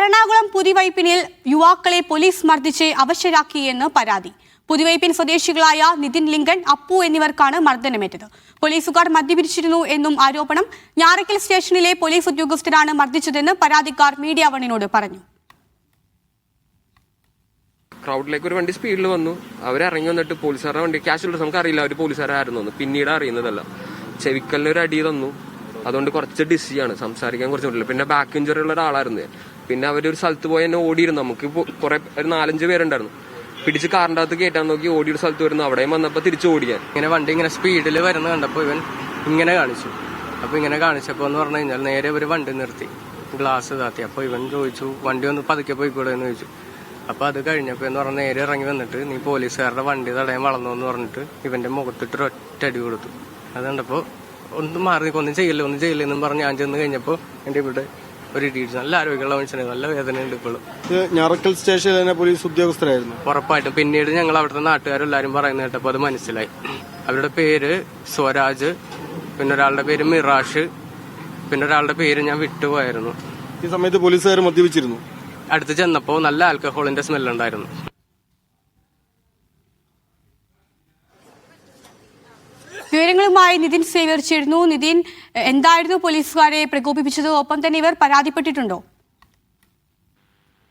എറണാകുളം പുതിവൈപ്പിനിൽ യുവാക്കളെ പോലീസ് മർദ്ദിച്ച് അവശരാക്കിയെന്ന് പരാതി. പുതിവൈപ്പിൻ സ്വദേശികളായ നിതിൻ ലിങ്കൺ, അപ്പു എന്നിവർക്കാണ് മർദ്ദനമേറ്റത്. പോലീസുകാർ മദ്യപിച്ചിരുന്നു എന്നും ആരോപണം. ഞാറയ്ക്കൽ സ്റ്റേഷനിലെ പോലീസ് ഉദ്യോഗസ്ഥരാണ് മർദ്ദിച്ചതെന്ന് പരാതിക്കാർ മീഡിയ വണ്ണിനോട് പറഞ്ഞു. ക്രൗഡിലേക്ക് ഒരു വണ്ടി സ്പീഡിൽ വന്നു. അവരിറങ്ങി വന്നിട്ട് പോലീസുകാരുടെ വണ്ടി ക്യാഷ് നമുക്ക് അറിയില്ല അവർ പോലീസുകാരായിരുന്നു. പിന്നീട് അറിയുന്നതല്ല. ചെവിക്കലിനൊരു അടി തന്നു. അതുകൊണ്ട് കുറച്ച് ഡിസിയാണ്, സംസാരിക്കാൻ കുറച്ച് പറ്റില്ല. പിന്നെ ബാക്ക് ഇഞ്ചറി ഉള്ള ഒരാളായിരുന്നു. പിന്നെ അവരൊരു സ്ഥലത്ത് പോയി എന്നെ ഓടിയിരുന്നു. നമുക്ക് കുറെ ഒരു 4-5 പേരുണ്ടായിരുന്നു. പിടിച്ച് കാറിൻ്റെ അകത്ത് കയറ്റാൻ നോക്കി ഓടിയൊരു സ്ഥലത്ത് വരുന്നു. അവിടെയും വന്നപ്പോൾ തിരിച്ചു ഓടിക്കാൻ ഇങ്ങനെ വണ്ടി ഇങ്ങനെ സ്പീഡിൽ വരുന്ന കണ്ടപ്പോൾ ഇവൻ ഇങ്ങനെ കാണിച്ചു. അപ്പോൾ ഇങ്ങനെ കാണിച്ചപ്പോൾ എന്ന് പറഞ്ഞു കഴിഞ്ഞാൽ നേരെ ഒരു വണ്ടി നിർത്തി, ഗ്ലാസ് താത്തി. അപ്പോൾ ഇവൻ ചോദിച്ചു വണ്ടി ഒന്ന് പതുക്കെ പോയിക്കൂടെ എന്ന് ചോദിച്ചു. അപ്പോൾ അത് കഴിഞ്ഞപ്പോൾ എന്ന് പറഞ്ഞാൽ നേരെ ഇറങ്ങി വന്നിട്ട് നീ പോലീസുകാരുടെ വണ്ടി തടയാൻ വളർന്നു എന്ന് പറഞ്ഞിട്ട് ഇവന്റെ മുഖത്തിട്ട് ഒറ്റടി കൊടുത്തു. അത് കണ്ടപ്പോൾ ഒന്നും മാറി ഒന്നും ചെയ്യില്ല എന്നും പറഞ്ഞ് ഞാൻ ചെന്ന് കഴിഞ്ഞപ്പോൾ എൻ്റെ ഇവിടെ ഒരു ഇടിയിടിച്ചു. നല്ല ആരോഗ്യമുള്ള മനുഷ്യനെ, നല്ല വേദനയുണ്ട് ഇപ്പോഴും. ഞാറയ്ക്കൽ സ്റ്റേഷനിൽ തന്നെ പോലീസ് ഉദ്യോഗസ്ഥരായിരുന്നു ഉറപ്പായിട്ടും. പിന്നീട് ഞങ്ങൾ അവിടുത്തെ നാട്ടുകാരെല്ലാവരും പറയുന്നത് കേട്ടപ്പോൾ അത് മനസ്സിലായി. അവരുടെ പേര് സ്വരാജ്, പിന്നെ ഒരാളുടെ പേര് മിറാഷ്, പിന്നെ ഒരാളുടെ പേര് ഞാൻ വിട്ടുപോയായിരുന്നു. ഈ സമയത്ത് പോലീസുകാർ മദ്യപിച്ചിരുന്നു. അടുത്ത് ചെന്നപ്പോൾ നല്ല ആൽക്കഹോളിന്റെ സ്മെല്ലുണ്ടായിരുന്നു. വിവരങ്ങളുമായി നിതിൻ സേവ്യർ ചേരുന്നു. നിതിൻ, എന്തായിരുന്നു പോലീസുകാരെ പ്രകോപിപ്പിച്ചത്? ഒപ്പം തന്നെ ഇവർ പരാതിപ്പെട്ടിട്ടുണ്ടോ?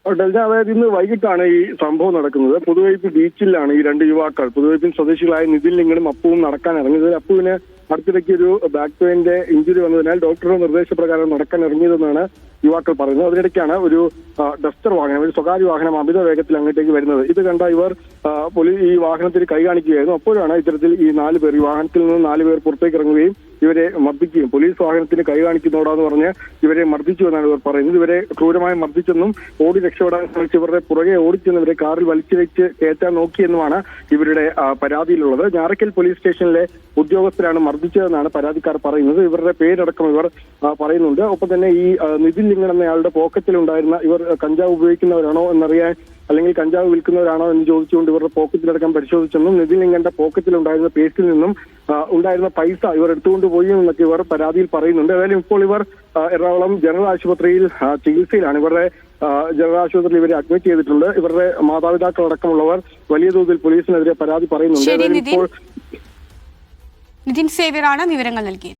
അതായത് ഇന്ന് വൈകിട്ടാണ് ഈ സംഭവം നടക്കുന്നത്. പുതുവൈപ്പ് ബീച്ചിലാണ് ഈ 2 യുവാക്കൾ, പുതുവൈപ്പിൻ സ്വദേശികളായ നിതിൻ ലിങ്കണും അപ്പുവും നടക്കാൻ ഇറങ്ങിയത്. അപ്പുവിന് അടുത്തിടയ്ക്ക് ഒരു ബാക്ക് പെയിന്റെ ഇഞ്ചുറി വന്നതിനാൽ ഡോക്ടറുടെ നിർദ്ദേശപ്രകാരം നടക്കാൻ ഇറങ്ങിയതെന്നാണ് യുവാക്കൾ പറയുന്നത്. അതിനിടയ്ക്കാണ് ഒരു ഡസ്റ്റർ വാഹനം, ഒരു സ്വകാര്യ വാഹനം അമിത വേഗത്തിൽ അങ്ങോട്ടേക്ക് വരുന്നത്. ഇത് കണ്ട ഇവർ ഈ വാഹനത്തിൽ കൈ കാണിക്കുകയായിരുന്നു. അപ്പോഴാണ് ഇത്തരത്തിൽ ഈ 4 പേർ, ഈ വാഹനത്തിൽ നിന്ന് 4 പേർ പുറത്തേക്ക് ഇറങ്ങുകയും ഇവരെ മർദ്ദിക്കുകയും പോലീസ് വാഹനത്തിന് കൈ കാണിക്കുന്നോടാന്ന് പറഞ്ഞ് ഇവരെ മർദ്ദിച്ചു എന്നാണ് ഇവർ പറയുന്നത്. ഇവരെ ക്രൂരമായി മർദ്ദിച്ചെന്നും ഓടി രക്ഷപ്പെടാൻ ശ്രമിച്ച് ഇവരുടെ പുറകെ ഓടിച്ചെന്നിവരെ കാറിൽ വലിച്ചു വെച്ച് കയറ്റാൻ നോക്കിയെന്നുമാണ് ഇവരുടെ പരാതിയിലുള്ളത്. ഞാറയ്ക്കൽ പോലീസ് സ്റ്റേഷനിലെ ഉദ്യോഗസ്ഥരാണ് മർദ്ദിച്ചതെന്നാണ് പരാതിക്കാർ പറയുന്നത്. ഇവരുടെ പേരടക്കം ഇവർ പറയുന്നുണ്ട്. ഒപ്പം തന്നെ ഈ നിതിൻ ലിങ്കൺ എന്നയാളുടെ പോക്കറ്റിലുണ്ടായിരുന്ന, ഇവർ കഞ്ചാവ് ഉപയോഗിക്കുന്നവരാണോ എന്നറിയാൻ, അല്ലെങ്കിൽ കഞ്ചാവ് വിൽക്കുന്നവരാണോ എന്ന് ചോദിച്ചുകൊണ്ട് ഇവരുടെ പോക്കറ്റിലടക്കം പരിശോധിച്ചെന്നും നിതിൻ ലിങ്കന്റെ പോക്കറ്റിലുണ്ടായിരുന്ന പേഴ്സിൽ നിന്നും ഉണ്ടായിരുന്ന പൈസ ഇവർ എടുത്തുകൊണ്ട് പോയി എന്നൊക്കെ ഇവർ പരാതിയിൽ പറയുന്നുണ്ട്. ഏതായാലും ഇപ്പോൾ ഇവർ എറണാകുളം ജനറൽ ആശുപത്രിയിൽ ചികിത്സയിലാണ്. ഇവരുടെ ജനറൽ ആശുപത്രിയിൽ ഇവരെ അഡ്മിറ്റ് ചെയ്തിട്ടുണ്ട്. ഇവരുടെ മാതാപിതാക്കളടക്കമുള്ളവർ വലിയ തോതിൽ പോലീസിനെതിരെ പരാതി പറയുന്നുണ്ട്. നിതിൻ സേവ്യറാണ് വിവരങ്ങൾ നൽകിയത്.